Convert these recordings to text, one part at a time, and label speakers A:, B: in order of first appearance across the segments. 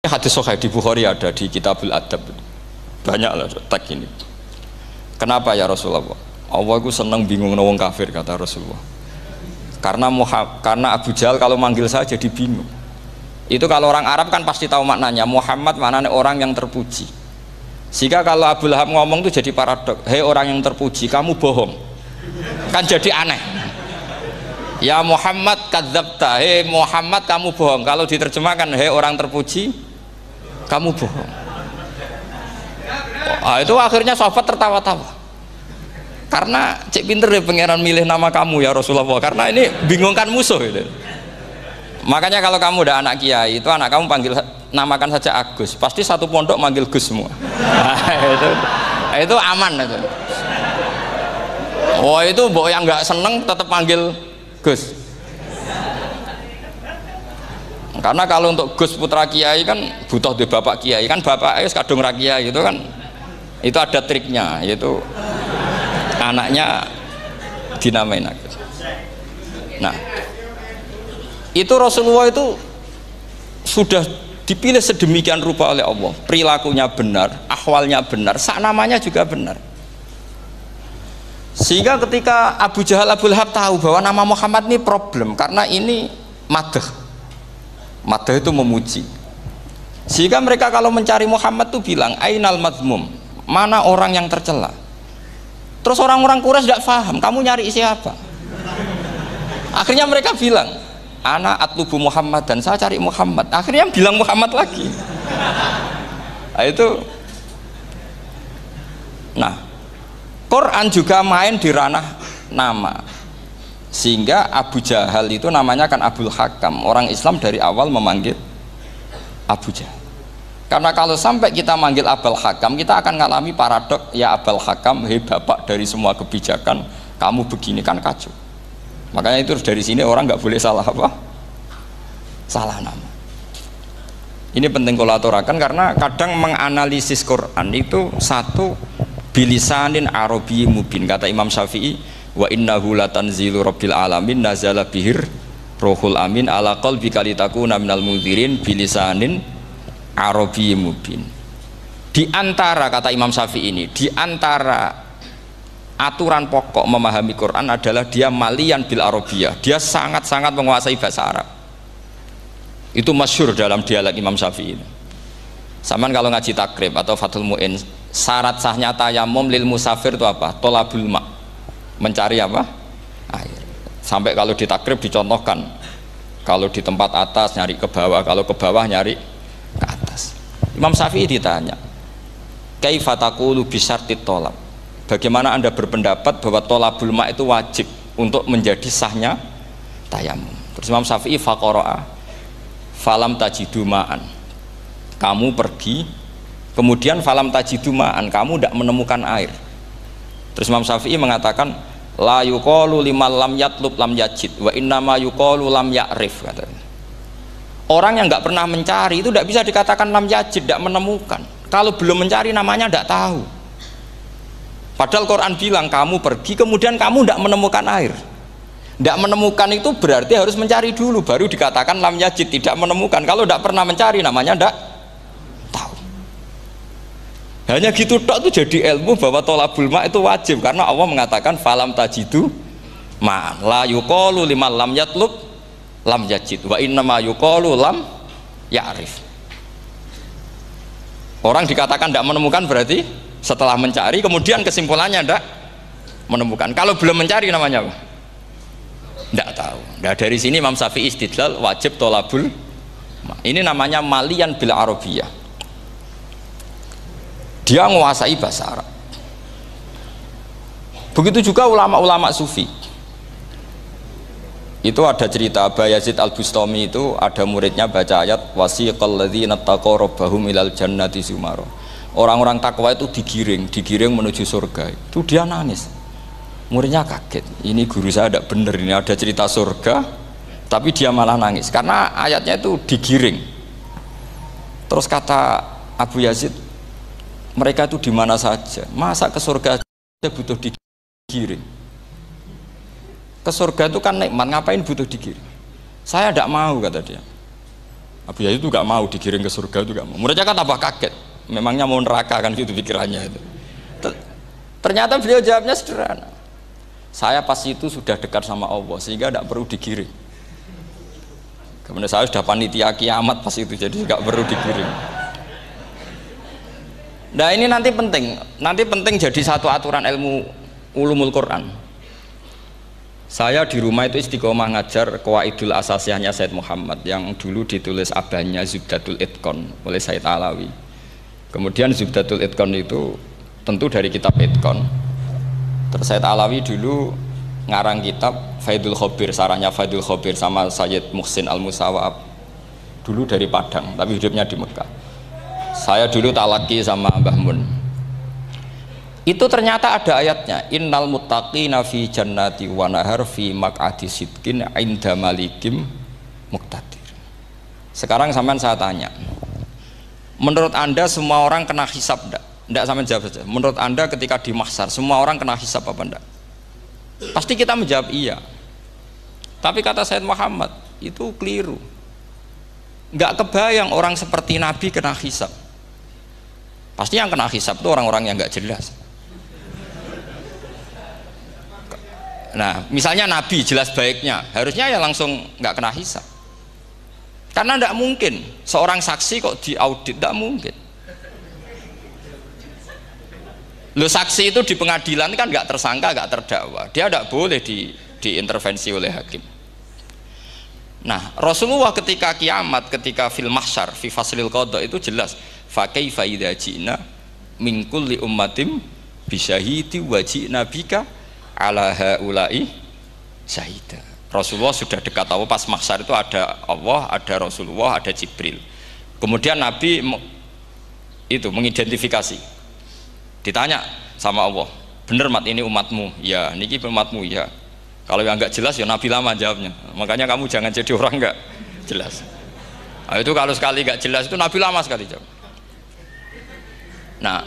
A: hadis sahih di Bukhari, ada di Kitabul Adab, banyak lah tag ini. Kenapa ya Rasulullah? Allah itu senang bingung wong kafir, kata Rasulullah. Karena Abu Jahal kalau manggil saya jadi bingung. Itu kalau orang Arab kan pasti tahu maknanya. Muhammad maknanya orang yang terpuji. Sehingga kalau Abu Lahab ngomong itu jadi paradok. Hei orang yang terpuji, kamu bohong. Kan jadi aneh. Ya Muhammad kadzabta, hei Muhammad kamu bohong. Kalau diterjemahkan hei orang terpuji, kamu bohong. Itu akhirnya sahabat tertawa-tawa. Karena cek pinter ya pangeran milih nama kamu ya Rasulullah. Karena ini bingungkan musuh gitu. Makanya kalau kamu udah anak kiai, itu anak kamu panggil namakan saja Agus. Pasti satu pondok manggil Gus semua. Nah, itu aman itu. Oh itu mbok yang nggak seneng tetap panggil Gus. Karena kalau untuk Gus putra kiai kan butuh di bapak kiai, kan bapak kadung ra kiai itu kan, itu ada triknya, yaitu anaknya dinamain Agus. Nah itu Rasulullah itu sudah dipilih sedemikian rupa oleh Allah, perilakunya benar, ahwalnya benar, sak namanya juga benar. Sehingga ketika Abu Jahal, Abu Lahab tahu bahwa nama Muhammad ini problem, karena ini madah itu memuji. Sehingga mereka kalau mencari Muhammad tuh bilang ainal madmum, mana orang yang tercela. Terus orang-orang Quraisy tidak paham, kamu nyari siapa? Akhirnya mereka bilang ana atlubu Muhammad, dan saya cari Muhammad. Akhirnya bilang Muhammad lagi. Nah, itu Quran juga main di ranah nama, sehingga Abu Jahal itu namanya kan Abul Hakam. Orang Islam dari awal memanggil Abu Jahal, karena kalau sampai kita manggil Abul Hakam kita akan mengalami paradok. Ya Abul Hakam, hei bapak dari semua kebijakan, kamu begini kan kacau. Makanya itu dari sini orang nggak boleh salah apa? Salah nama. Ini penting kalau aturakan, karena kadang menganalisis Quran itu satu bilisanin arabi mubin. Kata Imam Syafi'i, wa innahu latanzilu rabbil alamin nazala bihir rohul amin ala qalbika litakuna minal mudhirin bilisanin arabi mubin. Di antara, kata Imam Syafi'i ini, di antara aturan pokok memahami Quran adalah dia malian bil arabiyah, dia sangat-sangat menguasai bahasa Arab. Itu masyhur dalam dialek Imam Syafi'i ini. Saman kalau ngaji takrib atau Fathul Mu'in, syarat sahnya tayamum lil musafir itu apa? Tolabul ma', mencari apa? Air. Sampai kalau di takrib dicontohkan, kalau di tempat atas nyari ke bawah, kalau ke bawah nyari ke atas. Imam Syafi'i ditanya, kaifa taqulu bi syartit tolab, bagaimana anda berpendapat bahwa tolabul ma' itu wajib untuk menjadi sahnya tayamum? Terus Imam Syafi'i faqara'a falam tajidu ma'an, kamu pergi kemudian falam tajidu ma'an, kamu tidak menemukan air. Terus Imam Syafi'i mengatakan la yuqalu liman lam yatlub lam yajid wa innama yuqalu lam ya'rif, katanya. Orang yang nggak pernah mencari itu tidak bisa dikatakan lam yajid, tidak menemukan. Kalau belum mencari namanya tidak tahu. Padahal Quran bilang kamu pergi kemudian kamu tidak menemukan air. Tidak menemukan itu berarti harus mencari dulu, baru dikatakan lam yajid, tidak menemukan. Kalau tidak pernah mencari namanya tidak tahu. Hanya gitu tok itu jadi ilmu bahwa tolabul ma' itu wajib, karena Allah mengatakan falam tajidu ma'an la yuqalu liman lam yatlub lam yajid wa innama yuqalu lam ya'rif. Orang dikatakan tidak menemukan berarti setelah mencari kemudian kesimpulannya tidak menemukan. Kalau belum mencari namanya apa? Tidak tahu. Nah, dari sini Imam Syafi'i istidlal wajib tolabul ma'. Ini namanya malian bil arabiyah, dia menguasai bahasa Arab. Begitu juga ulama-ulama sufi. Itu ada cerita Bayazid Al-Bustami, itu ada muridnya baca ayat wasiqal ladzina taqaw rabbahum ilal jannati zumara. Orang-orang takwa itu digiring menuju surga. Itu dia nangis. Muridnya kaget, ini guru saya tidak benar, ini ada cerita surga tapi dia malah nangis karena ayatnya itu digiring. Terus kata Abu Yazid, mereka itu di mana saja, masa ke surga aja butuh digiring? Ke surga itu kan nikmat, ngapain butuh digiring? Saya tidak mau, kata dia. Abu Yazid itu gak mau digiring ke surga, itu gak mau. Mereka kan tambah kaget, memangnya mau neraka kan gitu pikirannya itu. Ternyata beliau jawabnya sederhana, saya pas itu sudah dekat sama Allah sehingga tidak perlu digiring. Kemudian saya sudah panitia kiamat pas itu, jadi nggak perlu digiring. Nah ini nanti penting jadi satu aturan ilmu ulumul Quran. Saya di rumah itu istiqomah ngajar Qawaidul Asasiyahnya Said Muhammad yang dulu ditulis abahnya Zubdatul Itqan oleh Said Alawi. Kemudian Zubdatul Itqan itu tentu dari kitab Itqan. Terus Said Alawi dulu ngarang kitab Faidul Khobir, sarahnya Faidul Khobir sama Sayyid Muhsin Al-Musawab, dulu dari Padang tapi hidupnya di Mekah. Saya dulu talaki sama Mbah Mun. Itu ternyata ada ayatnya, innal muttaqina fi jannati wa nahar fi maq'adi sidqin 'inda malikim muqtadir. Sekarang sampean saya tanya, menurut Anda semua orang kena hisab enggak? Enggak, sampean jawab saja. Menurut Anda ketika di mahsyar semua orang kena hisab apa enggak? Pasti kita menjawab iya. Tapi kata Said Muhammad itu keliru. Enggak kebayang orang seperti Nabi kena hisab. Pasti yang kena hisab itu orang-orang yang enggak jelas. Nah, misalnya Nabi jelas baiknya, harusnya ya langsung nggak kena hisab. Karena tidak mungkin seorang saksi kok diaudit, tidak mungkin. Lo saksi itu di pengadilan kan nggak tersangka, nggak terdakwa, dia tidak boleh diintervensi oleh hakim. Nah, Rasulullah ketika kiamat, ketika fil mahsyar, fi faslil qada itu jelas, fa kaifa idza ji'na min kulli ummatin bisyahidi wa ji'na bika ala haula'i syahida. Rasulullah sudah dekat Allah, pas mahsyar itu ada Allah, ada Rasulullah, ada Jibril. Kemudian Nabi itu mengidentifikasi, ditanya sama Allah, bener mat ini umatmu? Ya, niki umatmu ya. Kalau yang enggak jelas ya Nabi lama jawabnya. Makanya kamu jangan jadi orang enggak jelas. Nah, itu kalau sekali enggak jelas itu Nabi lama sekali jawab. Nah,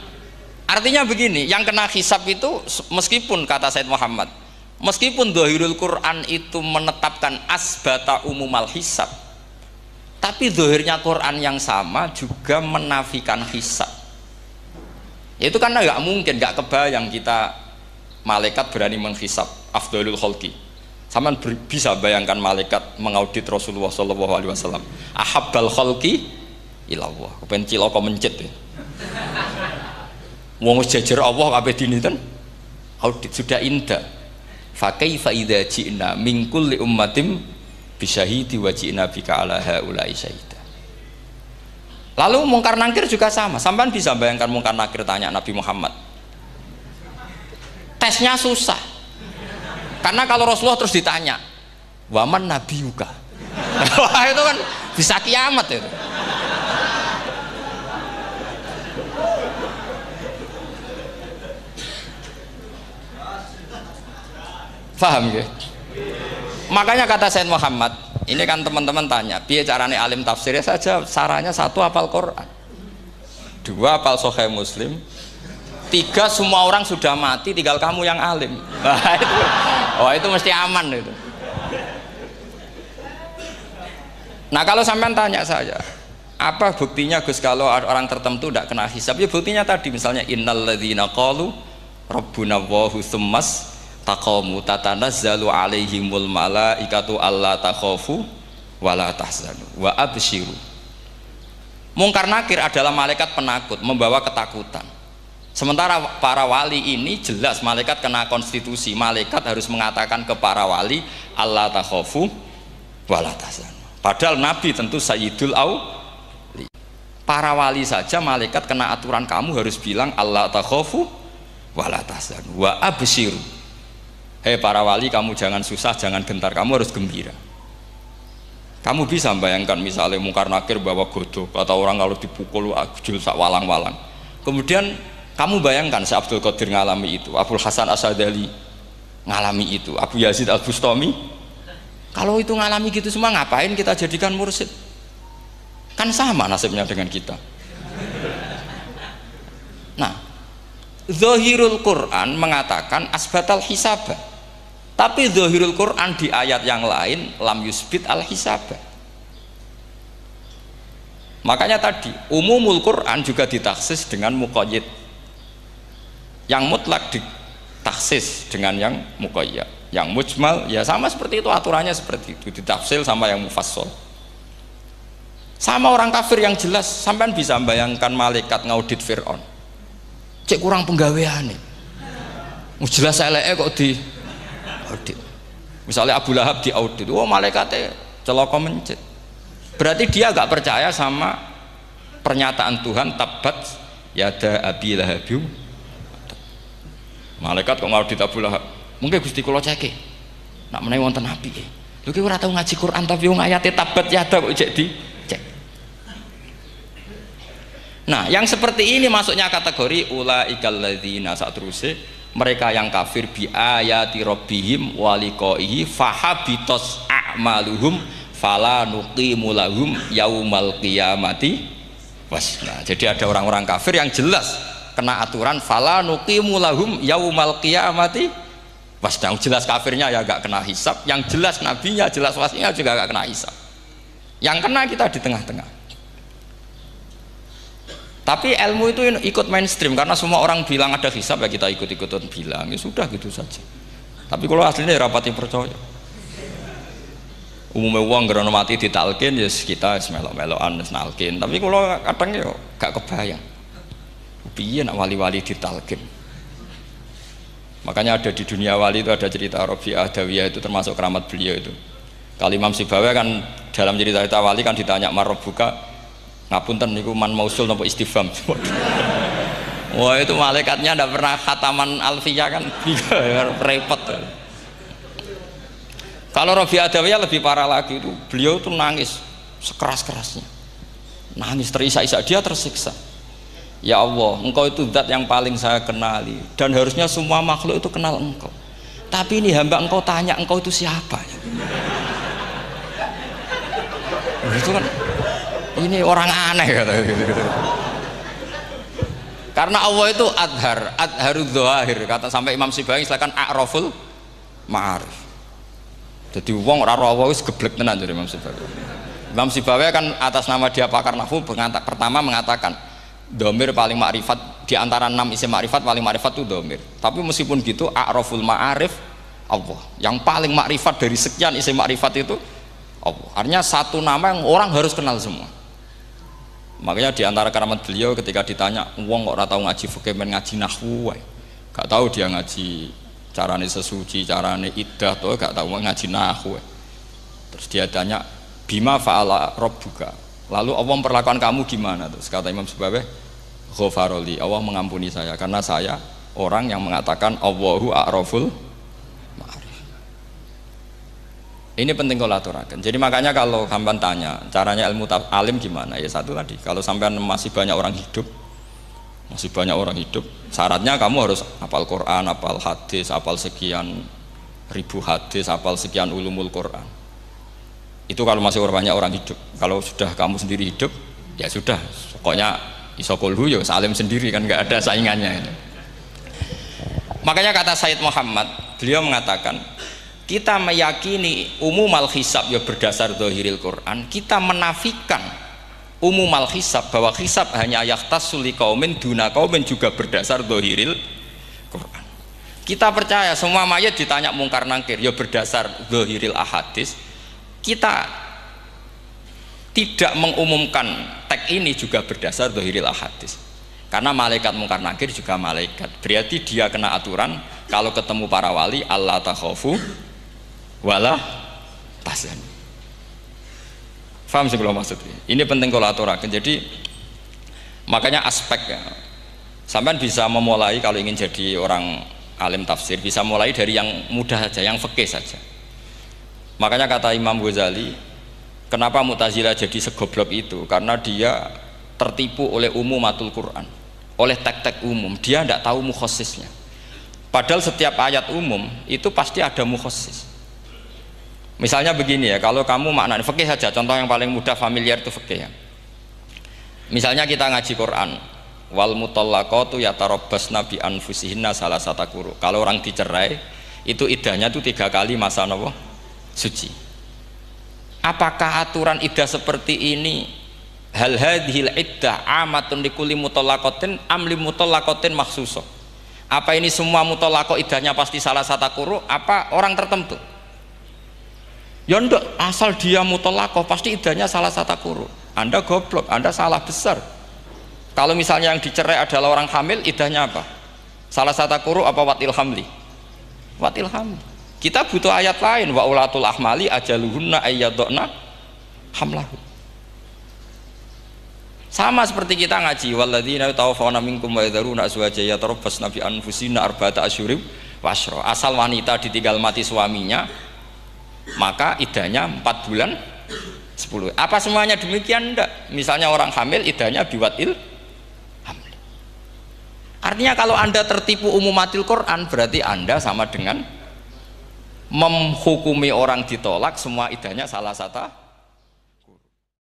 A: artinya begini, yang kena hisab itu meskipun kata Said Muhammad, meskipun Dhahirul Quran itu menetapkan asbata umumal hisab, tapi zahirnya Quran yang sama juga menafikan hisab. Itu karena nggak mungkin, nggak kebayang kita malaikat berani menghisab afdalul khalqi. Sama bisa bayangkan malaikat mengaudit Rasulullah SAW. Ahabbal khalqi ilallah. Kepen cilaka mencit ya. Wong jajar Allah kabeh dinten audit sudah indah. Fa kaifa idza ji'na min kulli ummatin bisyahidi wa ji'na bika ala haula'i syahida. Lalu mungkar nakir juga sama. Sampean bisa bayangkan mungkar nakir tanya Nabi Muhammad. Tesnya susah. Karena kalau Rasulullah terus ditanya, "Waman nabiyuka?" Wah, itu kan bisa kiamat itu. Paham ya? Makanya kata Said Muhammad, ini kan teman-teman tanya, piye carane alim tafsirnya saja, sarannya satu hafal Quran, dua hafal Sahih Muslim, tiga semua orang sudah mati, tinggal kamu yang alim. Nah, itu mesti aman itu. Nah kalau sampean tanya saya, apa buktinya Gus kalau orang tertentu tidak kena hisab? Ya buktinya tadi misalnya innalladzina qalu rabbuna Allahu tsummas taqamu tatanazzalu alaihimul malaikatu alla takhafu wala tahzanu wa absyiru. Mungkar nakir adalah malaikat penakut, membawa ketakutan. Sementara para wali ini jelas malaikat kena konstitusi, malaikat harus mengatakan ke para wali alla takhafu wala tahzanu. Padahal Nabi tentu sayyidul auli. Para wali saja malaikat kena aturan, kamu harus bilang alla takhafu wala tahzanu wa absyiru. Hei para wali, kamu jangan susah, jangan gentar, kamu harus gembira. Kamu bisa bayangkan misalnya mungkar nakir bawa godok, kata orang kalau dipukul jul sak walang-walang. Kemudian kamu bayangkan si Abdul Qadir ngalami itu, Abdul Hasan Asadali ngalami itu, Abu Yazid Al Bustami. Kalau itu ngalami gitu semua, ngapain kita jadikan mursyid? Kan sama nasibnya dengan kita. Nah, Zahirul Quran mengatakan asbatal hisabah. Tapi Zahirul Quran di ayat yang lain lam yusbit al hisabah. Makanya tadi umumul Quran juga ditaksis dengan muqayyid, yang mutlak ditaksis dengan yang muqayyad, yang mujmal ya sama seperti itu, aturannya seperti itu, ditafsil sama yang mufassal. Sama orang kafir yang jelas, sampean bisa bayangkan malaikat ngaudit Fir'aun, cek kurang penggawean nih, jelas eleke kok di audit. Misalnya Abu Lahab di audit, wah malaikatnya celaka mencet. Berarti dia gak percaya sama pernyataan Tuhan tabat yada abi lahabiu. Malaikat kok ngaudit Abu Lahab, mungkin Gusti kula ceke nak menawi wonten api lho ki ora tau ngaji Quran tapi wong ayate tabat yada kok cek di cek. Nah yang seperti ini masuknya kategori ulaikal ladzina, saat terusé mereka yang kafir bi ayati rabbihim wa liqaihi fahabitos a'maluhum fala nuqimu lahum yaumal qiyamati wasna. Jadi ada orang-orang kafir yang jelas kena aturan fala nuqimu lahum yaumal qiyamati wasna. Jelas kafirnya ya gak kena hisab, yang jelas nabinya, jelas wasinya juga gak kena hisab. Yang kena kita di tengah-tengah. Tapi ilmu itu ikut mainstream karena semua orang bilang ada hisab ya kita ikut-ikutan bilang, ya sudah gitu saja. Tapi kalau aslinya ya rapati percaya. Umumnya uang gerono mati ditalkin ya kita melok-melokan nalkin, tapi kalau kadang ya gak kebayang piye nak wali-wali ditalkin. Makanya ada di dunia wali itu ada cerita Rabi'ah Adawiyah, itu termasuk keramat beliau itu. Kalau Imam Sibawi kan dalam cerita wali kan ditanya marabbuka, ngapunten niku man mausul napa istifham. Wah itu malaikatnya ndak pernah khataman alfiyah kan repot. Kalau Rabi'ah Adawiyah lebih parah lagi, itu beliau tuh nangis sekeras-kerasnya, nangis terisak-isak, dia tersiksa. Ya Allah, engkau itu zat yang paling saya kenali dan harusnya semua makhluk itu kenal engkau, tapi ini hamba engkau tanya engkau itu siapa ya? Itu kan ini orang aneh kata gitu. Karena Allah itu adharud dzahir, kata sampai Imam Sibawi silakan a'raful ma'arif. Jadi wong ora ora wis geblek tenan dari Imam Sibawi. Imam Sibawi kan atas nama dia pakar nahwu pertama mengatakan domir paling makrifat di antara 6 isim makrifat, paling makrifat itu domir. Tapi meskipun gitu a'raful ma'arif Allah, yang paling makrifat dari sekian isim makrifat itu Allah. Artinya satu nama yang orang harus kenal semua. Makanya di antara keramat beliau ketika ditanya wong kok ora tau ngaji fikih men ngaji nahwu wae, gak tahu dia ngaji carane sesuci, carane iddah tuh gak tahu ngaji nahwu. Terus dia tanya bima fa'ala rabbuka, lalu Allah memperlakukan kamu gimana? Terus kata Imam Sibawi ghafaroli, Allah mengampuni saya karena saya orang yang mengatakan Allahu a'raful ma'arif. Ini penting kalau aturakan. Jadi makanya kalau sampean tanya caranya ilmu alim gimana, ya satu tadi, kalau sampean masih banyak orang hidup, syaratnya kamu harus hafal Quran, hafal hadis, hafal sekian ribu hadis, hafal sekian ulumul Quran. Itu kalau masih banyak orang hidup. Kalau sudah kamu sendiri hidup, ya sudah, pokoknya isokolhu ya salim sendiri kan, nggak ada saingannya ini. Makanya kata Sayyid Muhammad, beliau mengatakan kita meyakini umum al-hisab ya berdasar zahiril Quran, kita menafikan umum al-hisab bahwa hisab hanya yahtassul liqaumin duna qaumin juga berdasar zahiril Quran. Kita percaya semua mayat ditanya mungkar nangkir ya berdasar zahiril ahadis. Kita tidak mengumumkan teks ini juga berdasar zahiril ahadis, karena malaikat mungkar nangkir juga malaikat, berarti dia kena aturan kalau ketemu para wali Allah takhafu wala tahzan. Faham sih kalau maksudnya? Ini penting kalau aturakan. Jadi makanya aspeknya sampean bisa memulai kalau ingin jadi orang alim tafsir, bisa mulai dari yang mudah saja, yang fikih saja. Makanya kata Imam Ghazali, kenapa Mu'tazilah jadi segoblok itu? Karena dia tertipu oleh umumatul Quran, oleh teks-teks umum. Dia tidak tahu mukhasisnya. Padahal setiap ayat umum itu pasti ada mukhasis. Misalnya begini ya, kalau kamu maknanya fikih saja, contoh yang paling mudah familiar itu fikih ya. Misalnya kita ngaji Quran, wal mutallaqatu yatarabbasna bi anfusihinna salasata quru. Kalau orang dicerai, itu iddahnya itu 3 kali masa suci. Apakah aturan iddah seperti ini hal hadhil iddah amatun likulli mutallaqatin am li mutallaqatin makhsusah, apa ini semua mutallaqah iddahnya pasti salah satu quru apa orang tertentu? Ya ndak, asal dia mutallaqah pasti iddahnya salah satu quru. Anda goblok, Anda salah besar. Kalau misalnya yang dicerai adalah orang hamil, iddahnya apa? Salah satu quru apa watil hamli? Watil hamli. Kita butuh ayat lain, wa ulatul ahmali ajaluhunna ayyadna hamlahu. Sama seperti kita ngaji walladzina tawaffawna minkum wa yadharuna azwajan yatarabbasna bi anfusina arba'ata asyhurin wa asyra. Asal wanita ditinggal mati suaminya, maka iddahnya 4 bulan 10. Apa semuanya demikian? Enggak. Misalnya orang hamil iddahnya biwatil hamil. Artinya kalau Anda tertipu umumatil Quran, berarti Anda sama dengan menghukumi orang ditolak semua iddahnya salah satu